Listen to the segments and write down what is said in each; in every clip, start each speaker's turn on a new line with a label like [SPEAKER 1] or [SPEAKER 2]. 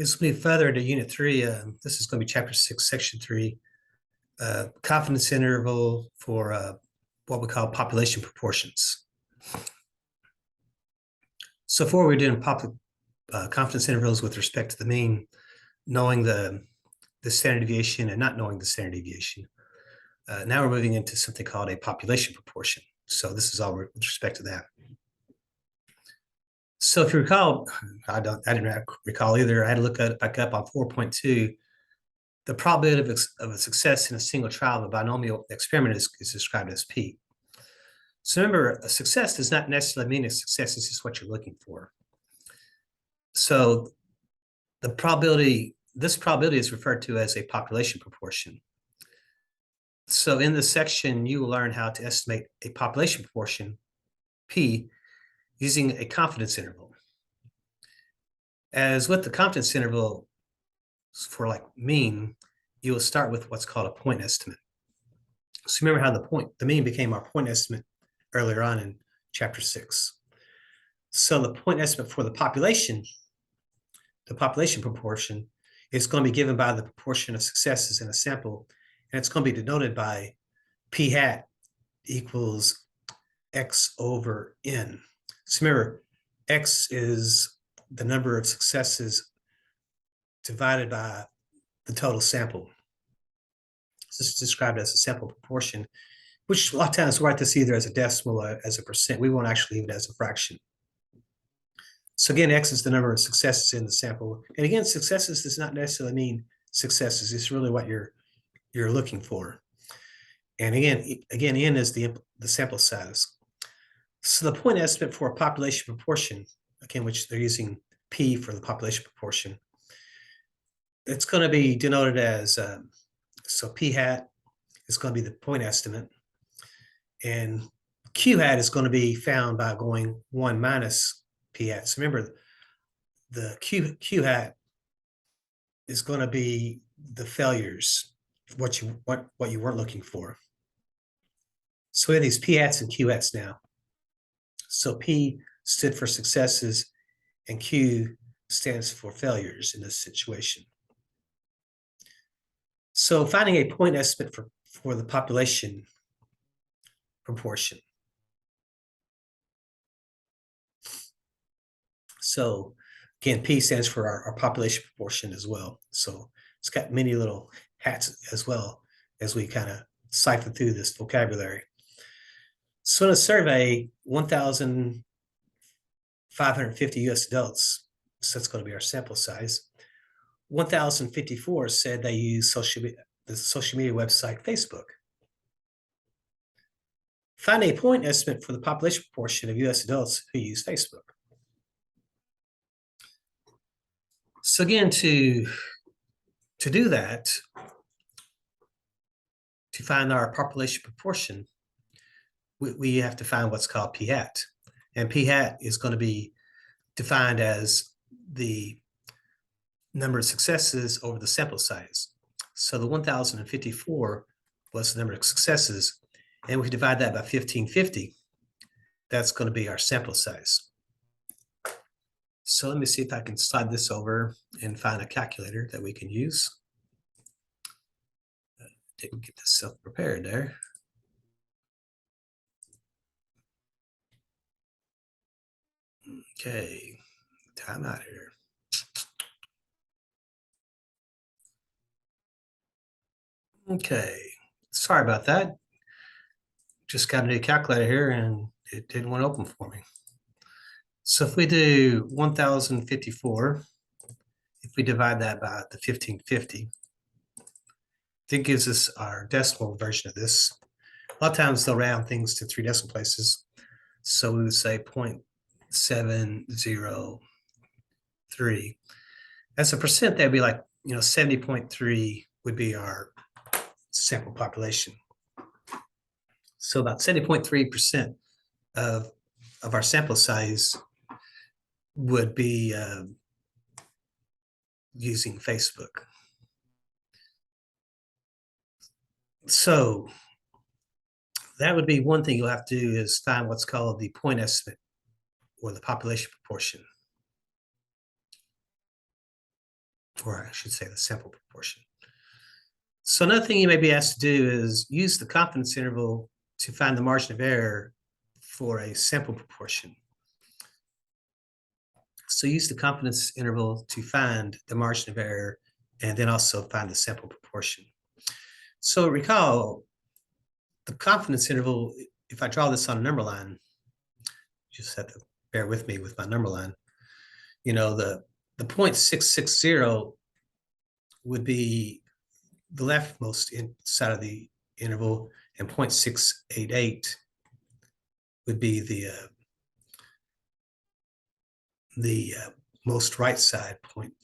[SPEAKER 1] As we move further to Unit 3, this is going to be Chapter 6, Section 3, confidence interval for what we call population proportions. So before we're doing confidence intervals with respect to the mean, knowing the standard deviation and not knowing the standard deviation. Now we're moving into something called a population proportion. So this is all with respect to that. So if you recall, I didn't recall either. I had to look back up on 4.2. The probability of a success in a single trial of a binomial experiment is described as P. So remember, a success does not necessarily mean a success is just what you're looking for. So this probability is referred to as a population proportion. So in this section, you will learn how to estimate a population proportion, P, using a confidence interval. As with the confidence interval for like mean, you will start with what's called a point estimate. So remember how the mean became our point estimate earlier on in Chapter 6. So the point estimate for the population proportion, is going to be given by the proportion of successes in a sample, and it's going to be denoted by P hat equals X over N. So remember, X is the number of successes divided by the total sample. So this is described as a sample proportion, which a lot of times we'll write this either as a decimal or as a percent. We won't actually leave it as a fraction. So again, X is the number of successes in the sample. And again, successes does not necessarily mean successes. It's really what you're looking for. And again, N is the sample size. So the point estimate for a population proportion, again, which they're using P for the population proportion, it's going to be denoted as, so P hat is going to be the point estimate. And Q hat is going to be found by going 1 minus P hat. So remember, the Q hat is going to be the failures, what you weren't looking for. So we have these P hats and Q hats now. So P stood for successes and Q stands for failures in this situation. So finding a point estimate for the population proportion. So again, P stands for our population proportion as well. So it's got many little hats as well as we kind of siphon through this vocabulary. So in a survey, 1,550 US adults, so that's going to be our sample size, 1,054 said they use the social media website Facebook. Find a point estimate for the population proportion of US adults who use Facebook. So again, to do that, to find our population proportion, we have to find what's called P hat. And P hat is going to be defined as the number of successes over the sample size. So the 1,054 was the number of successes, and we divide that by 1,550. That's going to be our sample size. So let me see if I can slide this over and find a calculator that we can use. Didn't get this self-prepared there. Okay, time out here. Okay, sorry about that. Just got a new calculator here and it didn't want to open for me. So if we do 1,054, if we divide that by the 1,550, that gives us our decimal version of this. A lot of times they'll round things to 3 decimal places. So we would say 0.703. As a percent, that'd be like, 70.3 would be our sample population. So about 70.3% of our sample size would be using Facebook. So that would be one thing you'll have to do, is find what's called the point estimate or the population proportion. or I should say the sample proportion. So another thing you may be asked to do is use the confidence interval to find the margin of error for a sample proportion. So use the confidence interval to find the margin of error and then also find the sample proportion. So recall the confidence interval, if I draw this on a number line, just have to bear with me with my number line. You know, the 0.660 would be the leftmost side of the interval, and 0.688 would be the most right side point.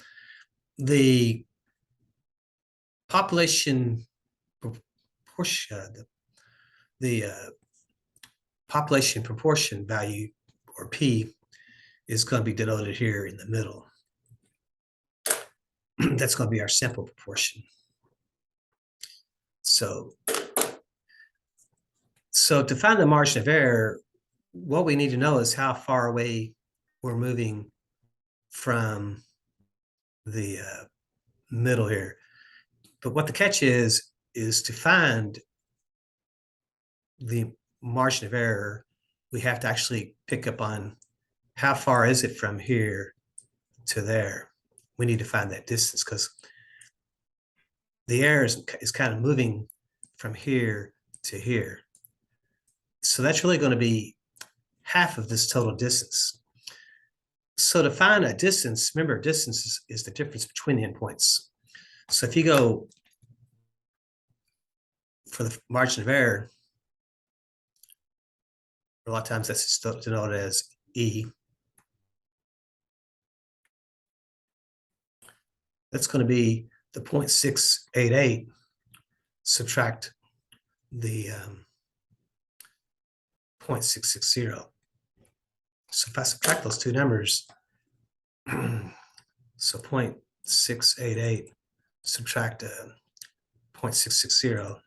[SPEAKER 1] The population proportion, the population proportion value, or P, is going to be denoted here in the middle. That's going to be our sample proportion. So to find the margin of error, what we need to know is how far away we're moving from the middle here. But what the catch is to find the margin of error, we have to actually pick up on how far is it from here to there. We need to find that distance because the error is kind of moving from here to here. So that's really going to be half of this total distance. So to find a distance, remember, distance is the difference between the endpoints. So if you go for the margin of error, a lot of times that's denoted as E. That's going to be the 0.688 subtract the 0.660. So if I subtract those two numbers, so 0.688 subtract 0.660,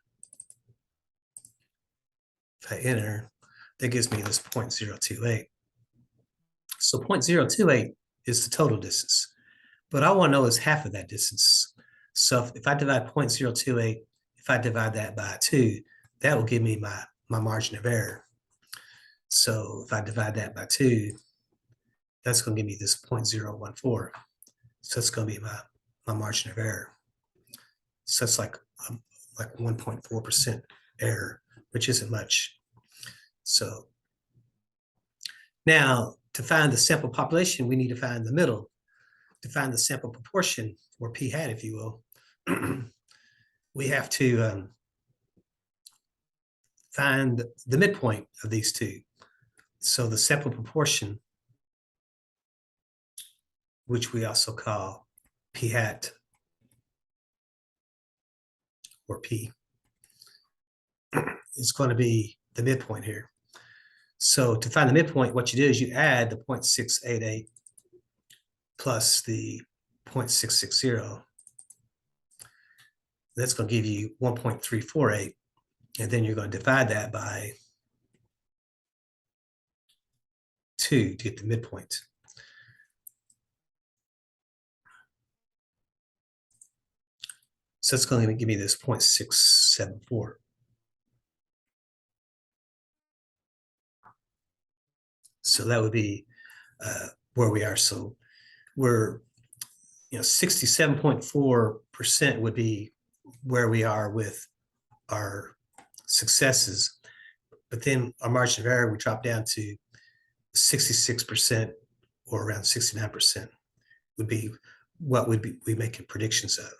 [SPEAKER 1] if I enter, that gives me this 0.028. So 0.028 is the total distance, but I want to know is half of that distance. So if I divide 0.028, if I divide that by 2, that will give me my margin of error. So if I divide that by 2, that's going to give me this 0.014. So it's going to be my margin of error. So it's like 1.4% error, which isn't much. So now to find the sample population, we need to find the middle. To find the sample proportion, or p hat, if you will, we have to find the midpoint of these two. So the sample proportion, which we also call p hat, or p, is going to be the midpoint here. So to find the midpoint, what you do is you add the 0.688 plus the 0.660. That's going to give you 1.348. And then you're going to divide that by 2 to get the midpoint. So it's going to give me this 0.674. So that would be where we are. So we're, 67.4% would be where we are with our successes. But then our margin of error, we drop down to 66% or around 69% would be what would be we making predictions of.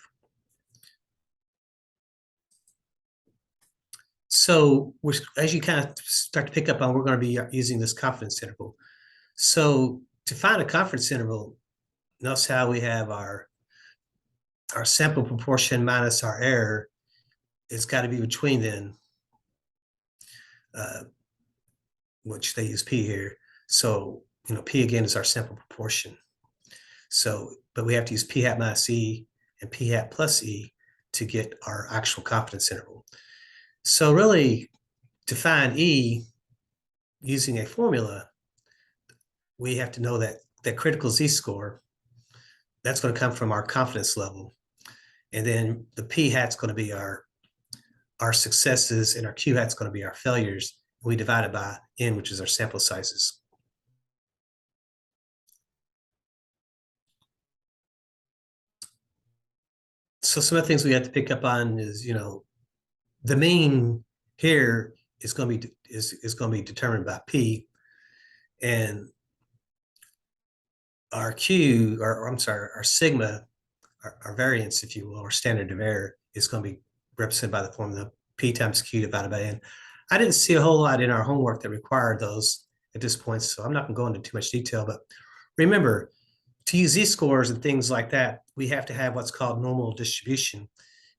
[SPEAKER 1] So as you kind of start to pick up on, we're going to be using this confidence interval. So to find a confidence interval, notice how we have our sample proportion minus our error. It's got to be between then, which they use P here. So, P again is our sample proportion. So, but we have to use P hat minus E and P hat plus E to get our actual confidence interval. So really, to find E using a formula, we have to know that critical Z-score that's going to come from our confidence level. And then the P hat's going to be our successes, and our Q hat's going to be our failures. We divide it by N, which is our sample sizes. So some of the things we have to pick up on is, the mean here is going to be going to be determined by P, and our Q, or I'm sorry, our sigma, our variance, if you will, or standard of error, is going to be represented by the formula P times Q divided by N. I didn't see a whole lot in our homework that required those at this point, so I'm not going to go into too much detail. But remember, to use z-scores and things like that, we have to have what's called normal distribution.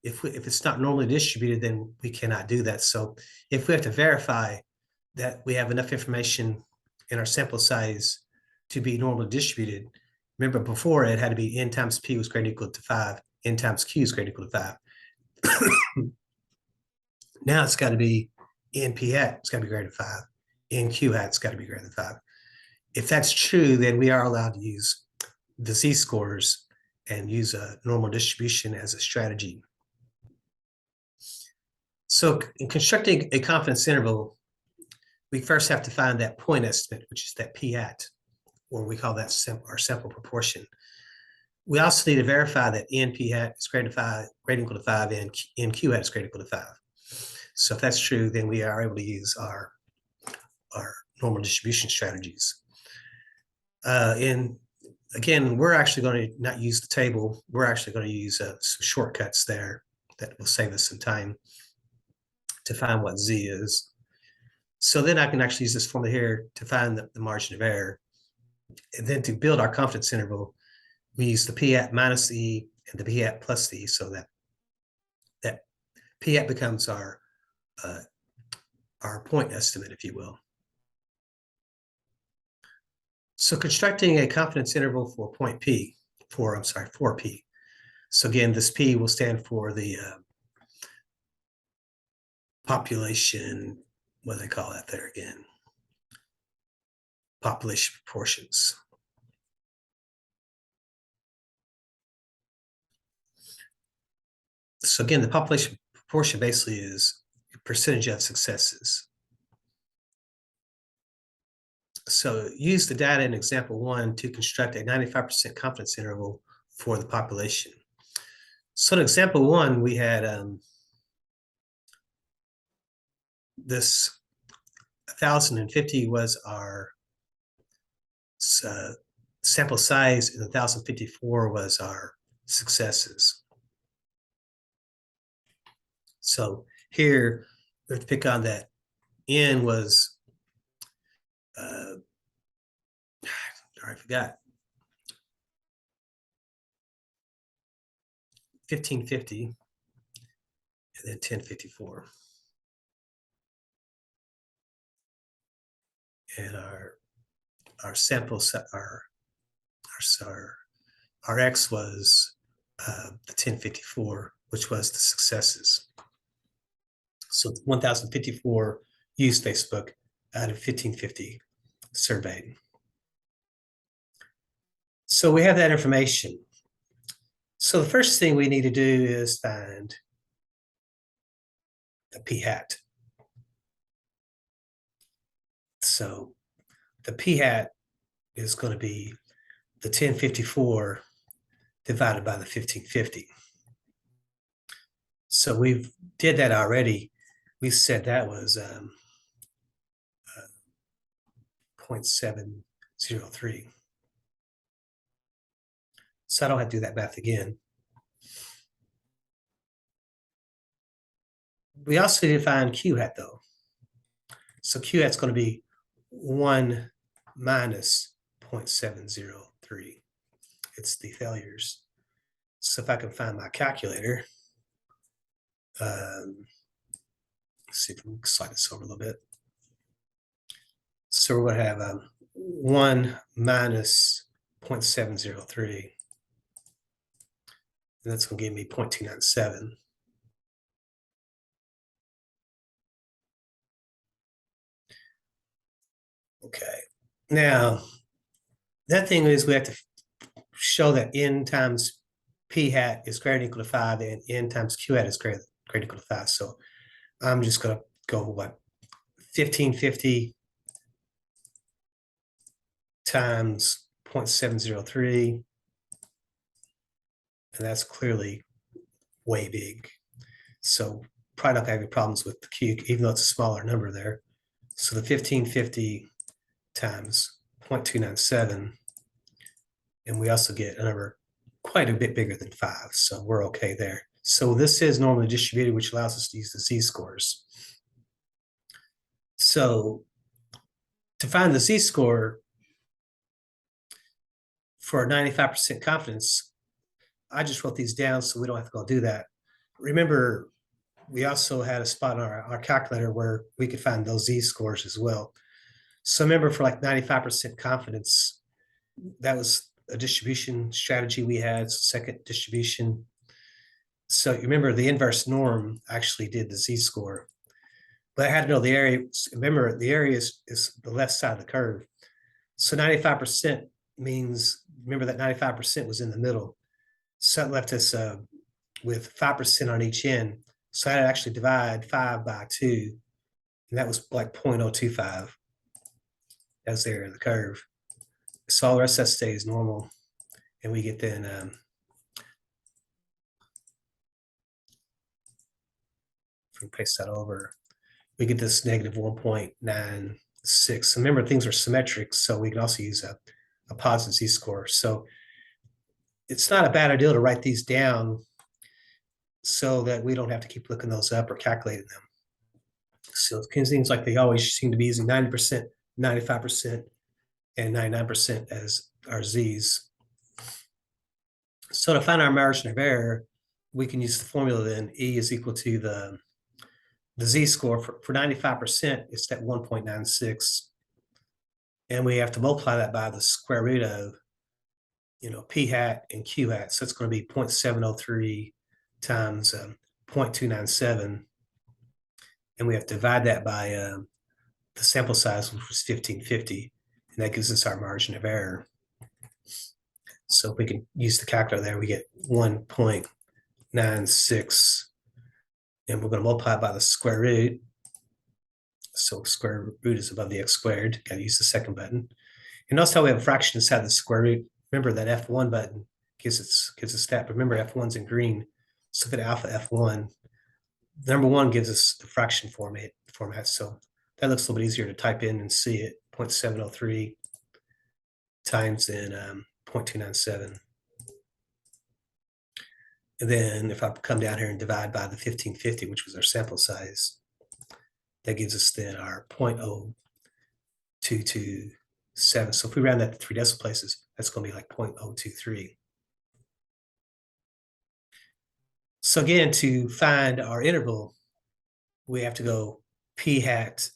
[SPEAKER 1] If it's not normally distributed, then we cannot do that. So if we have to verify that we have enough information in our sample size to be normally distributed, remember before it had to be N times P was greater than or equal to 5, N times Q is greater than or equal to 5. Now it's got to be N P hat, it's got to be greater than 5. N Q hat, it's got to be greater than 5. If that's true, then we are allowed to use the z-scores and use a normal distribution as a strategy. So in constructing a confidence interval, we first have to find that point estimate, which is that P hat, or we call that our sample proportion. We also need to verify that N P hat is greater than equal to 5, and N Q hat is greater than equal to 5. So if that's true, then we are able to use our normal distribution strategies. And again, we're actually going to not use the table. We're actually going to use some shortcuts there that will save us some time to find what Z is. So then I can actually use this formula here to find the margin of error. And then to build our confidence interval, we use the P hat minus E and the P hat plus E, so that P hat becomes our point estimate, if you will. So constructing a confidence interval for point P, for P. So again, this P will stand for the population, what do they call that there again? Population proportions. So again, the population proportion basically is percentage of successes. So use the data in example 1 to construct a 95% confidence interval for the population. So in example 1, we had this 1,050 was our sample size, and 1,054 was our successes. So here we have to pick on that N was, I forgot, 1,550 and then 1,054. And our sample set, our X was the 1,054, which was the successes. So 1,054 used Facebook out of 1,550 surveyed. So we have that information. So the first thing we need to do is find the P hat. So the P hat is going to be the 1,054 divided by the 1,550. So we did that already. We said that was 0.703. So I don't have to do that math again. We also need to find Q hat though. So Q hat's going to be 1 minus 0.703. It's the failures. So if I can find my calculator, let's see if we can slide this over a little bit. So we're going to have 1 minus 0.703. And that's going to give me 0.297. Okay. Now, that thing is we have to show that n times p hat is greater than or equal to 5 and n times q hat is greater than or equal to 5. So I'm just going to go what 1550 times 0.703, and that's clearly way big. So probably not gonna have any problems with the q, even though it's a smaller number there. So the 1550 times 0.297, and we also get a number quite a bit bigger than 5, so we're okay there. So this is normally distributed, which allows us to use the z-scores. So to find the z-score for 95% confidence, I just wrote these down so we don't have to go do that. Remember, we also had a spot on our calculator where we could find those z-scores as well. So remember, for like 95% confidence, that was a distribution strategy we had, second distribution. So you remember the inverse norm actually did the z-score, but I had to know the area. Remember, the area is the left side of the curve. So 95% means, remember that 95% was in the middle. So that left us with 5% on each end. So I had to actually divide 5 by 2, and that was like 0.025. That's the area of the curve. So all the rest of that stays normal, and we get then if we paste that over, we get this negative 1.96. Remember, things are symmetric, so we can also use a positive z-score. So it's not a bad idea to write these down so that we don't have to keep looking those up or calculating them. So it seems like they always seem to be using 90%, 95%, and 99% as our z's. So to find our margin of error, we can use the formula then. E is equal to the z-score. For 95%, it's that 1.96. And we have to multiply that by the square root of, p hat and q hat. So it's going to be 0.703 times 0.297. And we have to divide that by the sample size, which was 1550. And that gives us our margin of error. So if we can use the calculator there, we get 1.96, and we're going to multiply by the square root. So square root is above the x squared. Got to use the second button. And notice how we have a fraction inside the square root. Remember that F1 button gives us that. Remember, F1's in green. So look at alpha F1. Number 1 gives us the fraction format. So that looks a little bit easier to type in and see it. 0.703 times then 0.297. And then if I come down here and divide by the 1550, which was our sample size, that gives us then our 0.0227. So if we round that to 3 decimal places, that's going to be like 0.023. So again, to find our interval, we have to go p hat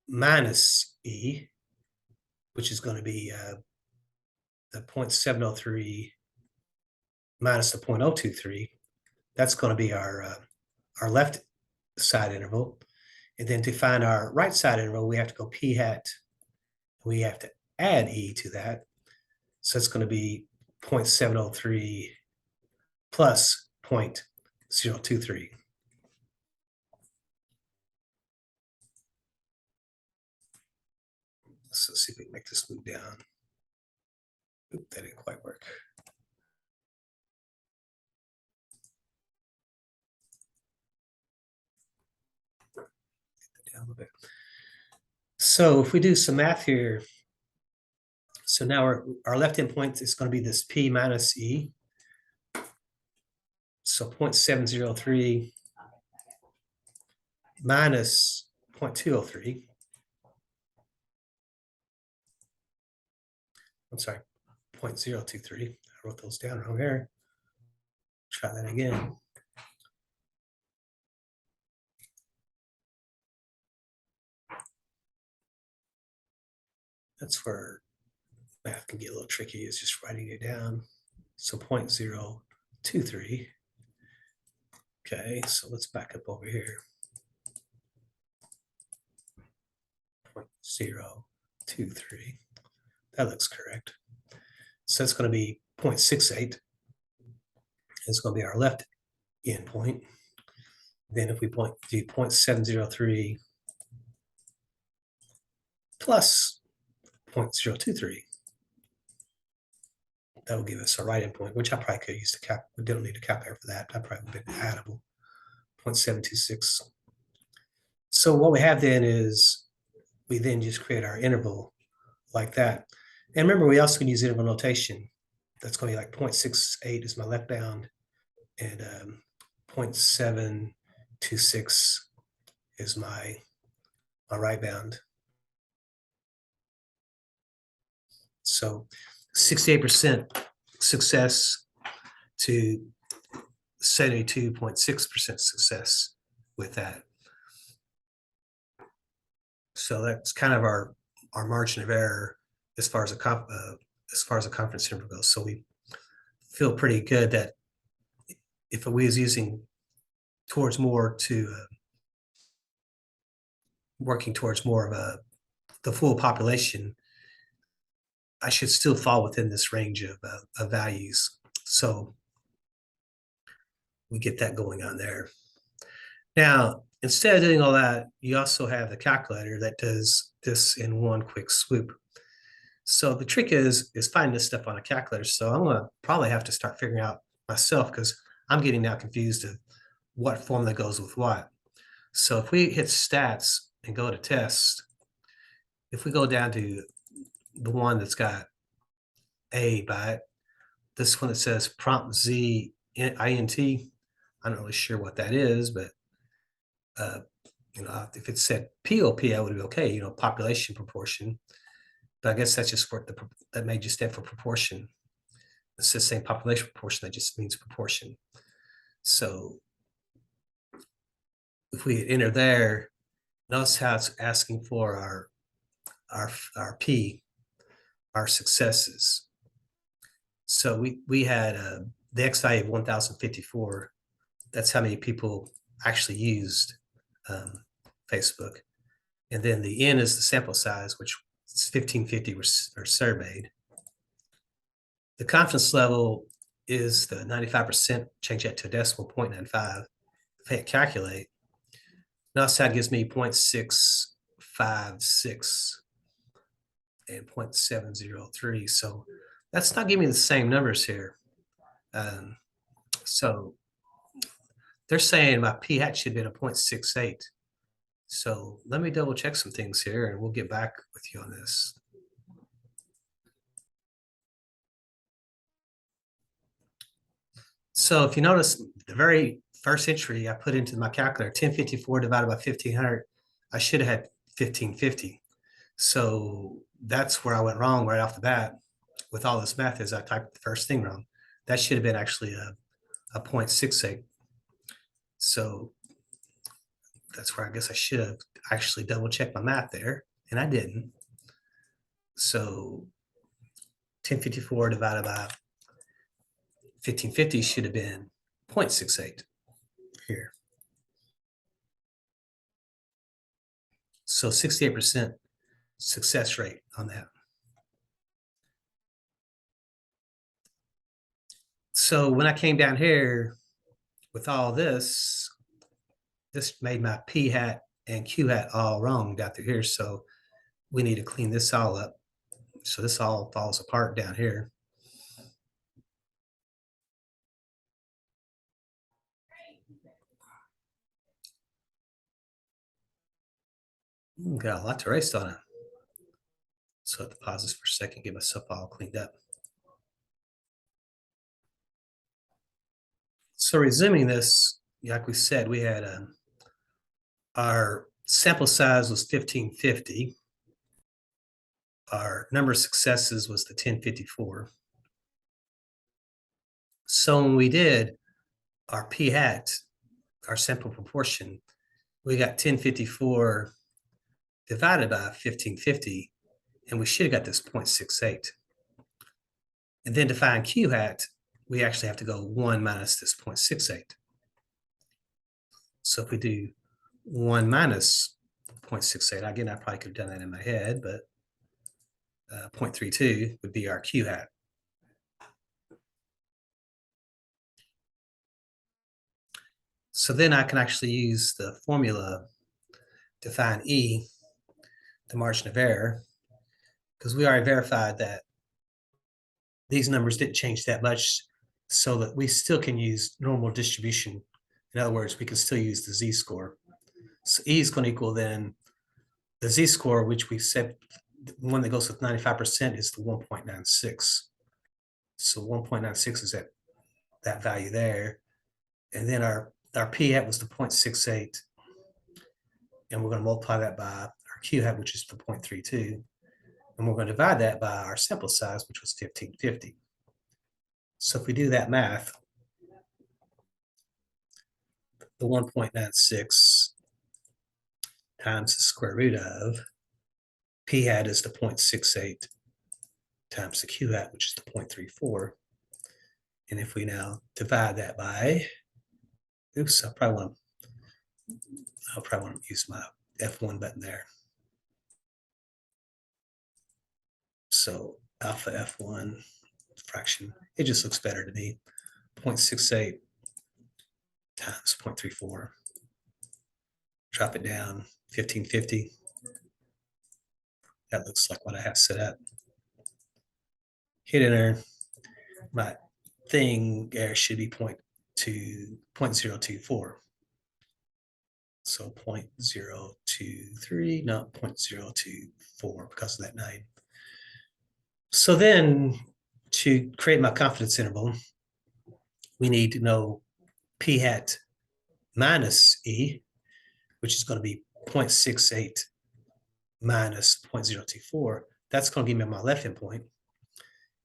[SPEAKER 1] minus e, which is going to be the 0.703 minus the 0.023. That's going to be our left side interval. And then to find our right side interval, we have to go p hat. We have to add e to that. So it's going to be 0.703 plus 0.023. So let's see if we can make this move down. Oop, that didn't quite work. Down a little bit. So if we do some math here, so now our left end point is going to be this p minus e. So 0.703 minus 0.203. I'm sorry, 0.023. I wrote those down wrong here. Try that again. That's where math can get a little tricky, is just writing it down. So 0.023. Okay, so let's back up over here. 0.023. That looks correct. So it's going to be 0.68. It's going to be our left endpoint. Then if we do 0.703 plus 0.023, that will give us a right endpoint, which I probably could use the we don't need a calculator for that. That probably would be addable, 0.726. So what we have then is we then just create our interval like that. And remember, we also can use interval notation. That's going to be like 0.68 is my left bound, and 0.726 is my right bound. So 68% success to 72.6% success with that. So that's kind of our margin of error as far as a confidence interval goes. So we feel pretty good that if we was using towards more to working towards more of the full population, I should still fall within this range of values. So we get that going on there. Now, instead of doing all that, you also have the calculator that does this in one quick swoop. So the trick is finding this stuff on a calculator. So I'm going to probably have to start figuring out myself, because I'm getting now confused of what formula goes with what. So if we hit stats and go to test, if we go down to the one that's got A by it, this one that says prompt Z INT, I'm not really sure what that is, but if it said POP, I would be okay, population proportion. But I guess that's just for that may just stand for proportion. It's the same population proportion, that just means proportion. So if we enter there, notice how it's asking for our P, our successes. So we had the X value of 1,054. That's how many people actually used Facebook. And then the N is the sample size, which is 1,550 were surveyed. The confidence level is the 95%, change that to a decimal, 0.95. If I hit calculate, notice how it gives me 0.656 and 0.703. So that's not giving me the same numbers here. So they're saying my p hat should have been a 0.68. So let me double check some things here, and we'll get back with you on this. So if you notice, the very first entry I put into my calculator, 1054 divided by 1500, I should have had 1550. So that's where I went wrong right off the bat with all this math, is I typed the first thing wrong. That should have been actually a 0.68. So that's where I guess I should have actually double checked my math there, and I didn't. So 1054 divided by 1550 should have been 0.68 here. So 68% success rate on that. So when I came down here with all this, this made my P hat and Q hat all wrong down through here. So we need to clean this all up. So this all falls apart down here. Got a lot to erase on it. So I have to pause this for a second, get myself all cleaned up. So resuming this, like we said, we had our sample size was 1550. Our number of successes was the 1054. So when we did our p hat, our sample proportion, we got 1054 divided by 1550, and we should have got this 0.68. And then to find q hat, we actually have to go 1 minus this 0.68. So if we do 1 minus 0.68, again, I probably could have done that in my head, but 0.32 would be our q hat. So then I can actually use the formula to find E, the margin of error, because we already verified that these numbers didn't change that much, so that we still can use normal distribution. In other words, we can still use the z-score. So E is going to equal then the z-score, which we said the one that goes with 95% is the 1.96. So 1.96 is that value there. And then our p hat was the 0.68. And we're going to multiply that by our q hat, which is the 0.32. And we're going to divide that by our sample size, which was 1550. So if we do that math, the 1.96 times the square root of p hat is the 0.68 times the q hat, which is the 0.34. And if we now divide that by, oops, I'll probably want to use my F1 button there. So alpha F1 fraction, it just looks better to me. 0.68 times 0.34. Drop it down, 1550. That looks like what I have set up. Hit enter. My thing there should be 0.024. So 0.023, not 0.024 because of that 9. So then to create my confidence interval, we need to know p hat minus E, which is going to be 0.68 minus 0.024. That's going to give me my left endpoint.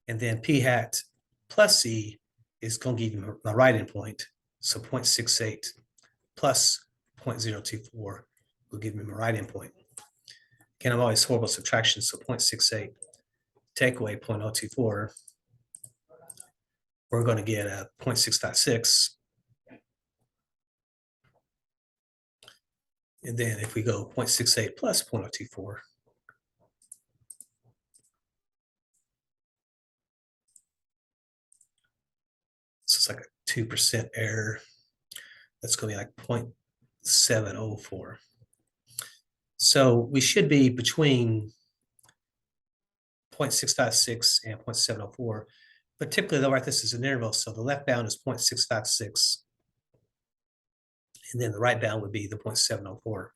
[SPEAKER 1] And then p hat plus E is going to give me my right endpoint. So 0.68 plus 0.024 will give me my right endpoint. Again, I'm always horrible at subtraction, so 0.68 take away 0.024, we're going to get a 0.656. And then if we go 0.68 plus 0.024, so it's like a 2% error. That's going to be like 0.704. So we should be between 0.656 and 0.704. But typically they'll write this as an interval. So the left bound is 0.656. And then the right bound would be the 0.704.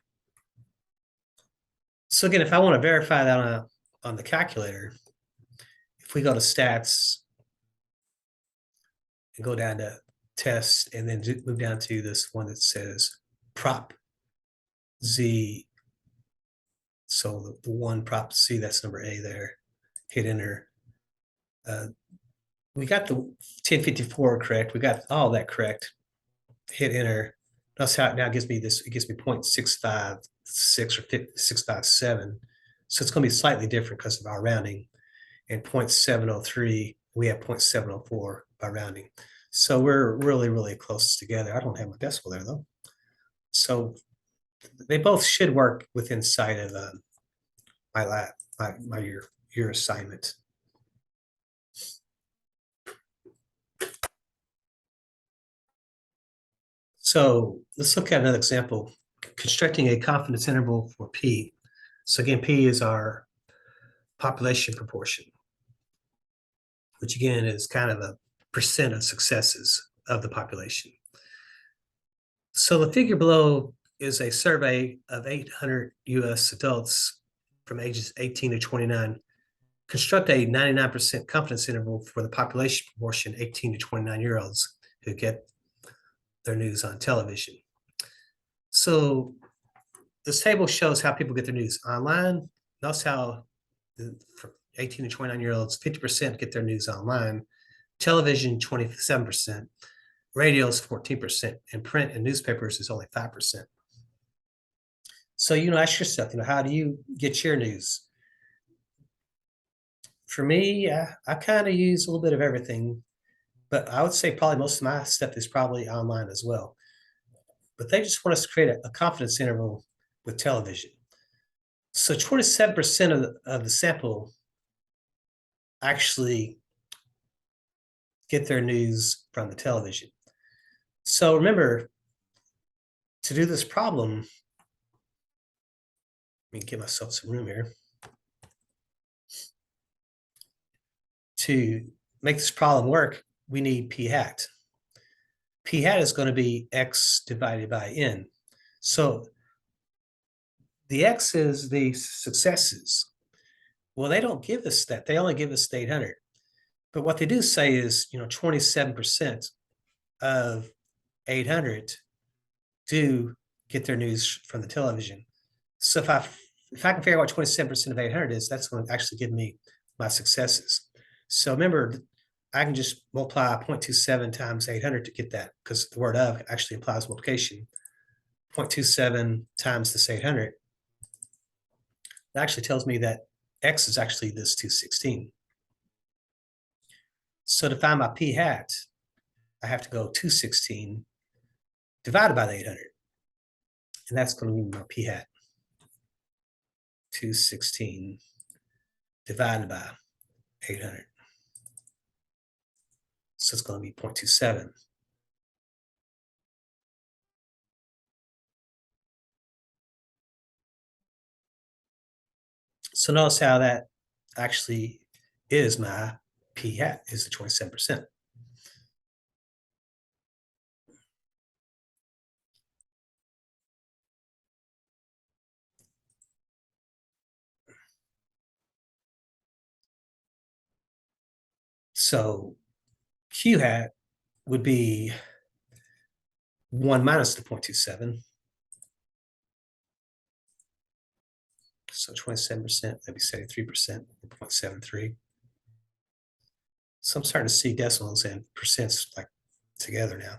[SPEAKER 1] So again, if I want to verify that on the calculator, if we go to stats and go down to test and then move down to this one that says prop Z. So the one prop C, that's number A there. Hit enter. We got the 1054 correct. We got all that correct. Hit enter. Notice how it now gives me this. It gives me 0.656 or 657. So it's going to be slightly different because of our rounding. And 0.703, we have 0.704 by rounding. So we're really, really close together. I don't have my decimal there though. So they both should work within sight of your assignment. So let's look at another example, constructing a confidence interval for P. So again, P is our population proportion, which again is kind of a percent of successes of the population. So the figure below is a survey of 800 US adults from ages 18 to 29. Construct a 99% confidence interval for the population proportion 18 to 29-year-olds who get their news on television. So this table shows how people get their news online. Notice how for 18 to 29-year-olds, 50% get their news online. Television, 27%. Radio is 14%. And print and newspapers is only 5%. So, ask yourself, how do you get your news? For me, I kind of use a little bit of everything, but I would say probably most of my stuff is probably online as well. But they just want us to create a confidence interval with television. So 27% of the sample actually get their news from the television. So remember, To do this problem, let me give myself some room here. To make this problem work, we need p hat. P hat is going to be x divided by n. So the x is the successes. Well, they don't give us that. They only give us the 800. But what they do say is, 27% of 800 do get their news from the television. So if I can figure out what 27% of 800 is, that's going to actually give me my successes. So remember, I can just multiply 0.27 times 800 to get that, because the word of actually implies multiplication. 0.27 times this 800. That actually tells me that x is actually this 216. So to find my p hat, I have to go 216 divided by the 800. And that's going to be my p hat. 216 divided by 800. So it's going to be 0.27. So notice how that actually is my p hat, is the 27%. So q hat would be 1 minus the 0.27. So 27%, that'd be 73%, 0.73. So I'm starting to see decimals and percents like together now.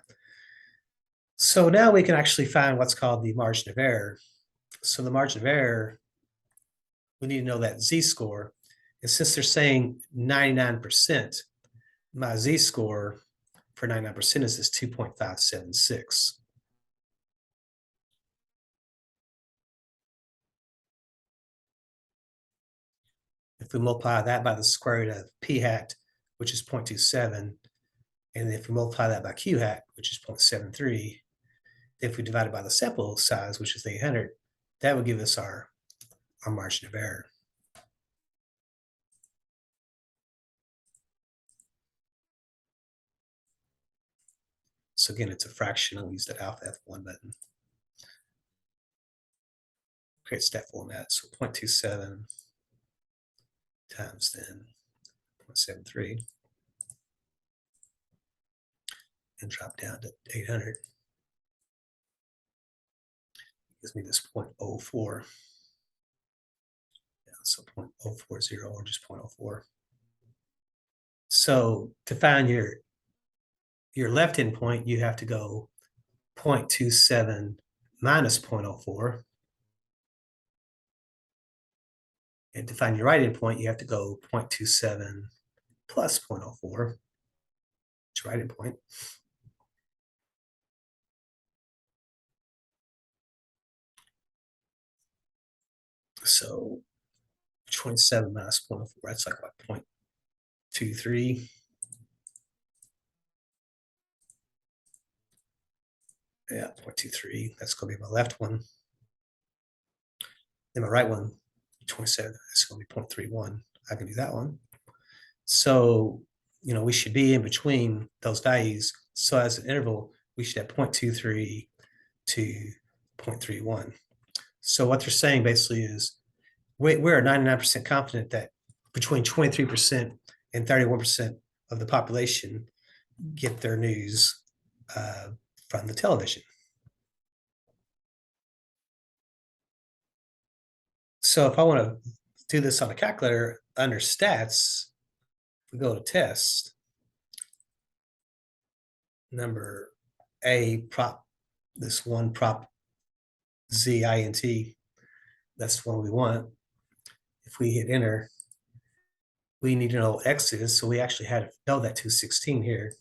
[SPEAKER 1] So now we can actually find what's called the margin of error. So the margin of error, we need to know that z-score. And since they're saying 99%, my z-score for 99% is this 2.576. If we multiply that by the square root of p hat, which is 0.27, and if we multiply that by q hat, which is 0.73, if we divide it by the sample size, which is 800, that would give us our margin of error. So again, it's a fraction. I'll use the alpha F1 button. Creates that format. So 0.27 times then 0.73 and drop down to 800. Gives me this 0.04. Yeah, so 0.040 or just 0.04. So to find your left endpoint, you have to go 0.27 minus 0.04. And to find your right endpoint, you have to go 0.27 plus 0.04. It's your right endpoint. So 27 minus 0.04, that's like what, 0.23. Yeah, 0.23. That's going to be my left one. Then my right one, 27. That's going to be 0.31. I can do that one. So, we should be in between those values. So as an interval, we should have 0.23 to 0.31. So what they're saying basically is we're 99% confident that between 23% and 31% of the population get their news from the television. So if I want to do this on a calculator under stats, we go to test, number A prop, this one prop ZINT, that's the one we want. If we hit enter, we need to know what X is. So we actually had to know that 216 here.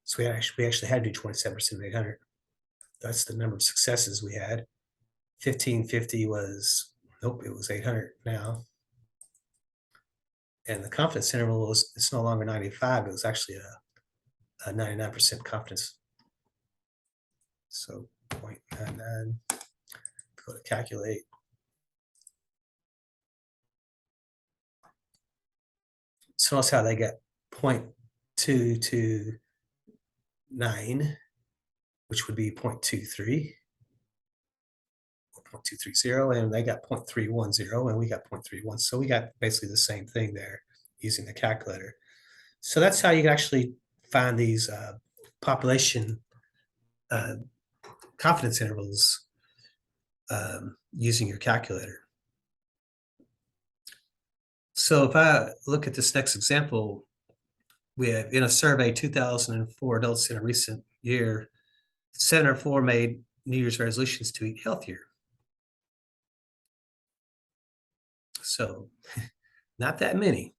[SPEAKER 1] So we actually had to do 27% of 800. That's the number of successes we had. 1550 was, nope, it was 800 now. And the confidence interval was, it's no longer 95, it was actually a 99% confidence. So 0.99. Go to calculate. So notice how they get 0.229, which would be 0.23. 0.230, and they got 0.310, and we got 0.31. So we got basically the same thing there using the calculator. So that's how you can actually find these population confidence intervals using your calculator. So if I look at this next example, we have in a survey 2004 adults in a recent year, 704 made New Year's resolutions to eat healthier. So not that many.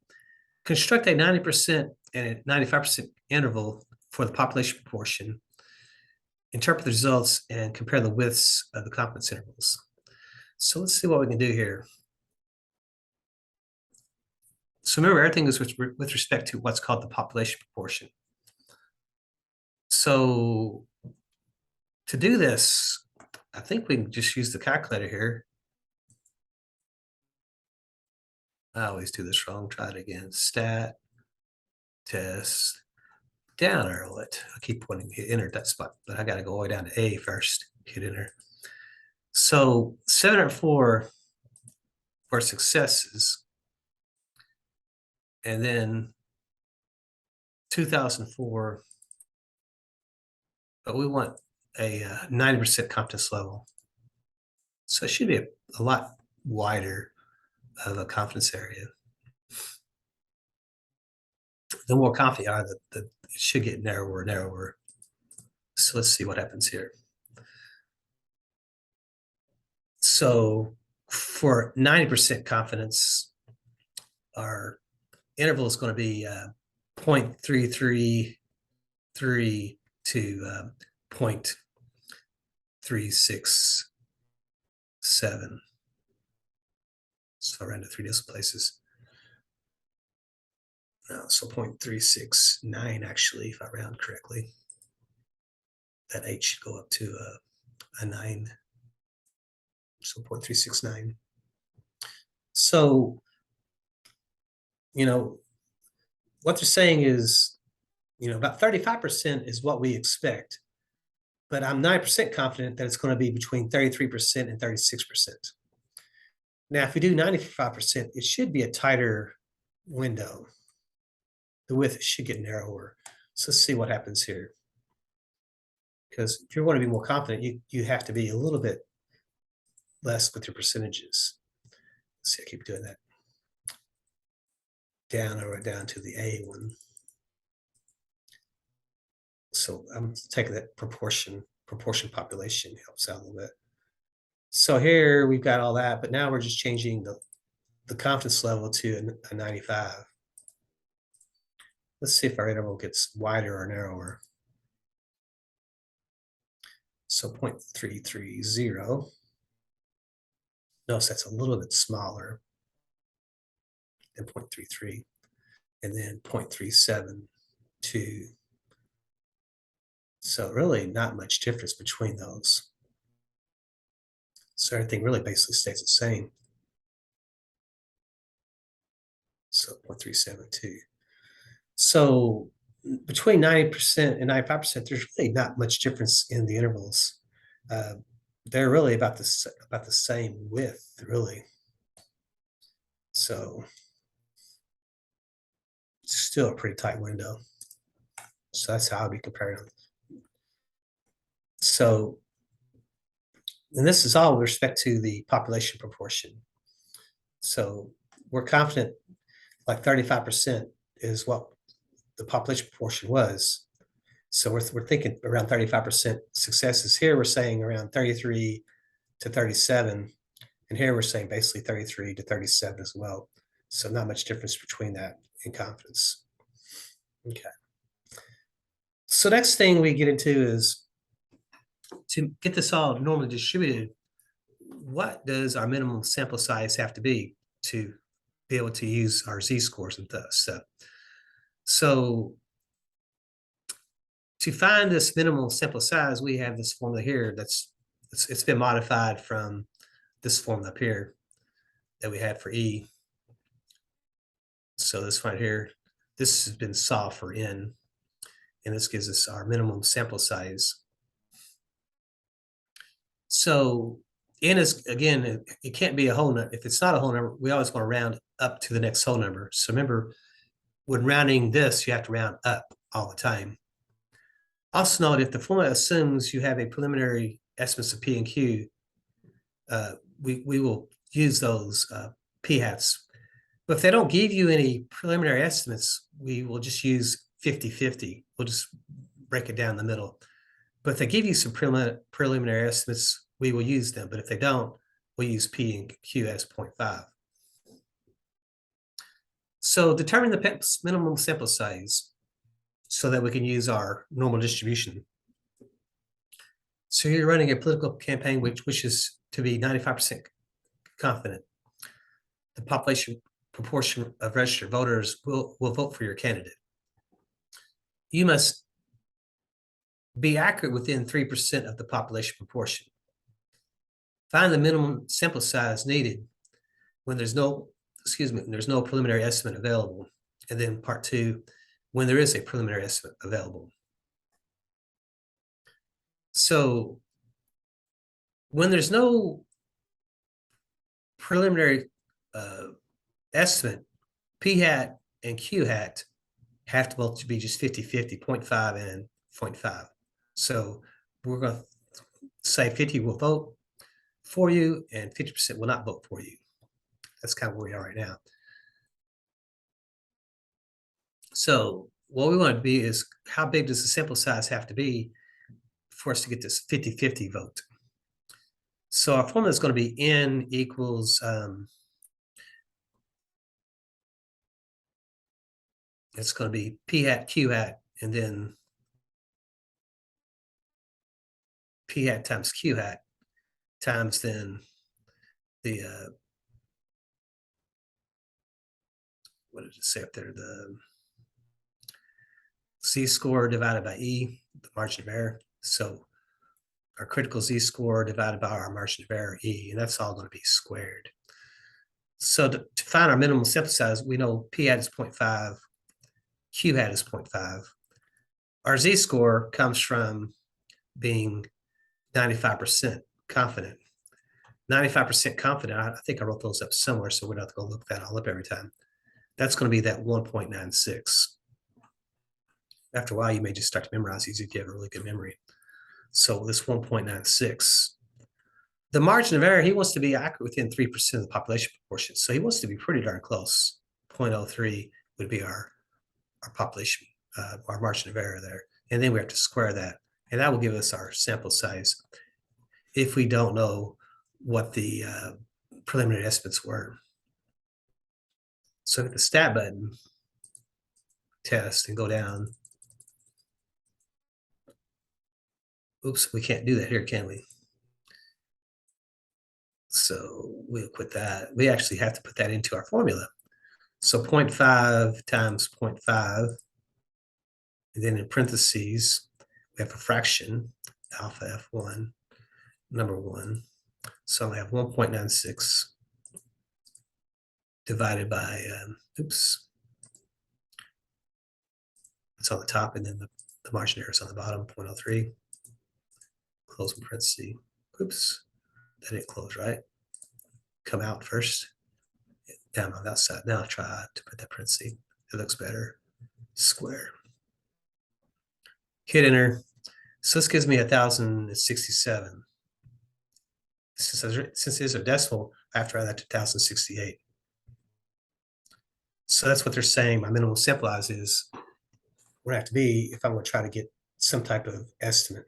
[SPEAKER 1] Construct a 90% and a 95% interval for the population proportion. Interpret the results and compare the widths of the confidence intervals. So let's see what we can do here. So remember, everything is with respect to what's called the population proportion. So to do this, I think we can just use the calculator here. I always do this wrong. Try it again. Stat, test, down arrow it. I keep pointing, hit enter at that spot, but I got to go all the way down to A first, hit enter. So 704 for successes, and then 2004, but we want a 90% confidence level. So it should be a lot wider of a confidence area. The more confident you are, it should get narrower and narrower. So let's see what happens here. So for 90% confidence, our interval is going to be 0.333 to 0.367. So I ran to 3 decimal places. So 0.369 actually, if I round correctly. That 8 should go up to a 9. So 0.369. So, what they're saying is, about 35% is what we expect, but I'm 9% confident that it's going to be between 33% and 36%. Now, if we do 95%, it should be a tighter window. The width should get narrower. So let's see what happens here. Because if you want to be more confident, you have to be a little bit less with your percentages. Let's see, I keep doing that. Down to the A one. So I'm taking that proportion population helps out a little bit. So here we've got all that, but now we're just changing the confidence level to a 95. Let's see if our interval gets wider or narrower. So 0.330. Notice that's a little bit smaller than 0.33. And then 0.372. So really not much difference between those. So everything really basically stays the same. So 0.372. So between 90% and 95%, there's really not much difference in the intervals. They're really about the same width, really. So it's still a pretty tight window. So that's how I'd be comparing them. So, and this is all with respect to the population proportion. So we're confident like 35% is what the population proportion was. So we're thinking around 35% successes. Here we're saying around 33 to 37. And here we're saying basically 33 to 37 as well. So not much difference between that in confidence. Okay. So next thing we get into is to get this all normally distributed, what does our minimum sample size have to be to be able to use our z-scores and stuff? So To find this minimal sample size, we have this formula here it's been modified from this formula up here that we had for E. So this right here, this has been solved for N, and this gives us our minimum sample size. So N is, again, it can't be a whole number. If it's not a whole number, we always want to round up to the next whole number. So remember, when rounding this, you have to round up all the time. Also note, if the formula assumes you have a preliminary estimates of P and Q, we will use those P hats. But if they don't give you any preliminary estimates, we will just use 50-50. We'll just break it down the middle. But if they give you some preliminary estimates, we will use them. But if they don't, we'll use P and Q as 0.5. So determine the minimum sample size so that we can use our normal distribution. So you're running a political campaign which wishes to be 95% confident. The population proportion of registered voters will vote for your candidate. You must be accurate within 3% of the population proportion. Find the minimum sample size needed when there's no preliminary estimate available. And then part 2, when there is a preliminary estimate available. So when there's no preliminary estimate, P hat and Q hat have to both be just 50-50, 0.5 and 0.5. So we're going to say 50 will vote for you and 50% will not vote for you. That's kind of where we are right now. So what we want to be is, how big does the sample size have to be for us to get this 50-50 vote? So our formula is going to be N equals, it's going to be P hat, Q hat, and then P hat times Q hat times then the, what did it say up there? The Z-score divided by E, the margin of error. So our critical Z-score divided by our margin of error, E, and that's all going to be squared. So to find our minimum sample size, we know P hat is 0.5, Q hat is 0.5. Our Z-score comes from being 95% confident. 95% confident, I think I wrote those up somewhere, so we're not going to look that all up every time. That's going to be that 1.96. After a while, you may just start to memorize these if you have a really good memory. So this 1.96. The margin of error, he wants to be accurate within 3% of the population proportion. So he wants to be pretty darn close. 0.03 would be our population, our margin of error there. And then we have to square that. And that will give us our sample size if we don't know what the preliminary estimates were. So hit the stat button, test, and go down. Oops, we can't do that here, can we? So we'll quit that. We actually have to put that into our formula. So 0.5 times 0.5, and then in parentheses, we have a fraction, alpha F1, number 1. So I have 1.96 divided by, oops, it's on the top, and then the margin error is on the bottom, 0.03. Close parentheses. Oops, that didn't close right. Come out first. Down on that side. Now I'll try to put that parentheses. It looks better. Square. Hit enter. So this gives me 1,067. Since these are decimal, I have to round that to 1,068. So that's what they're saying my minimum sample size is would have to be if I'm going to try to get some type of estimate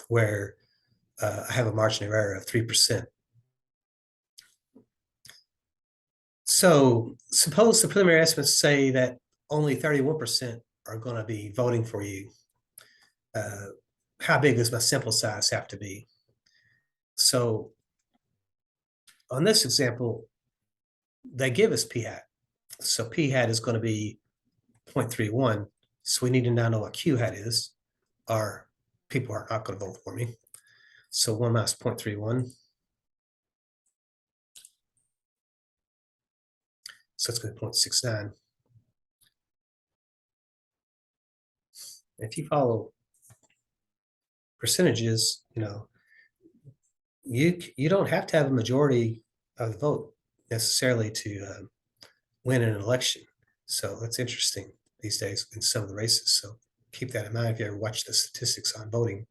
[SPEAKER 1] where I have a margin of error of 3%. So suppose the preliminary estimates say that only 31% are going to be voting for you. How big does my sample size have to be? So on this example, they give us P hat. So P hat is going to be 0.31. So we need to now know what Q hat is. people are not going to vote for me. So 1 minus 0.31. So it's going to be 0.69. If you follow percentages, you don't have to have a majority of the vote necessarily to win an election. So that's interesting these days in some of the races. So keep that in mind if you ever watch the statistics on voting.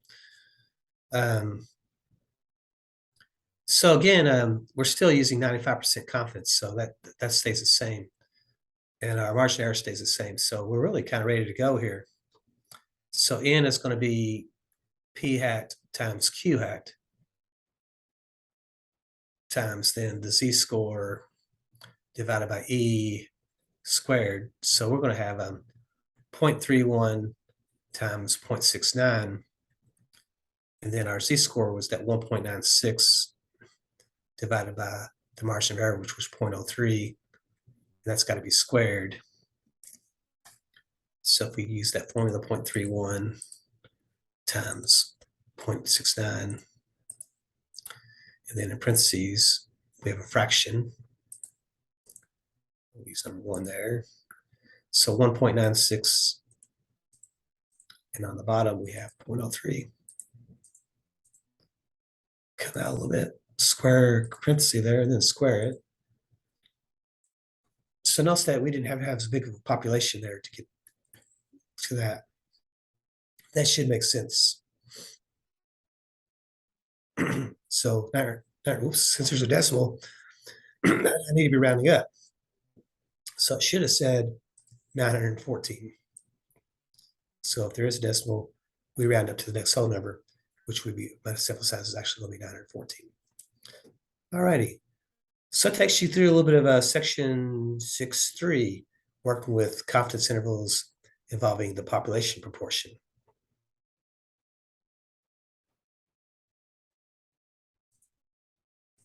[SPEAKER 1] So again, we're still using 95% confidence, so that stays the same, and our margin of error stays the same. So we're really kind of ready to go here. So N is going to be P hat times Q hat times then the Z-score divided by E squared. So we're going to have 0.31 times 0.69, and then our Z-score was that 1.96 divided by the margin of error, which was 0.03. That's got to be squared. So if we use that formula, 0.31 times 0.69, and then in parentheses, we have a fraction. We'll use number 1 there. So 1.96, and on the bottom, we have 0.03. Come out a little bit, square parenthesis there, and then square it. So notice that we didn't have to have as big of a population there to get to that. That should make sense. So, oops, since there's a decimal, I need to be rounding up. So it should have said 914. So if there is a decimal, we round up to the next whole number, which would be, my sample size is actually going to be 914. All righty. So it takes you through a little bit of section 6.3, working with confidence intervals involving the population proportion.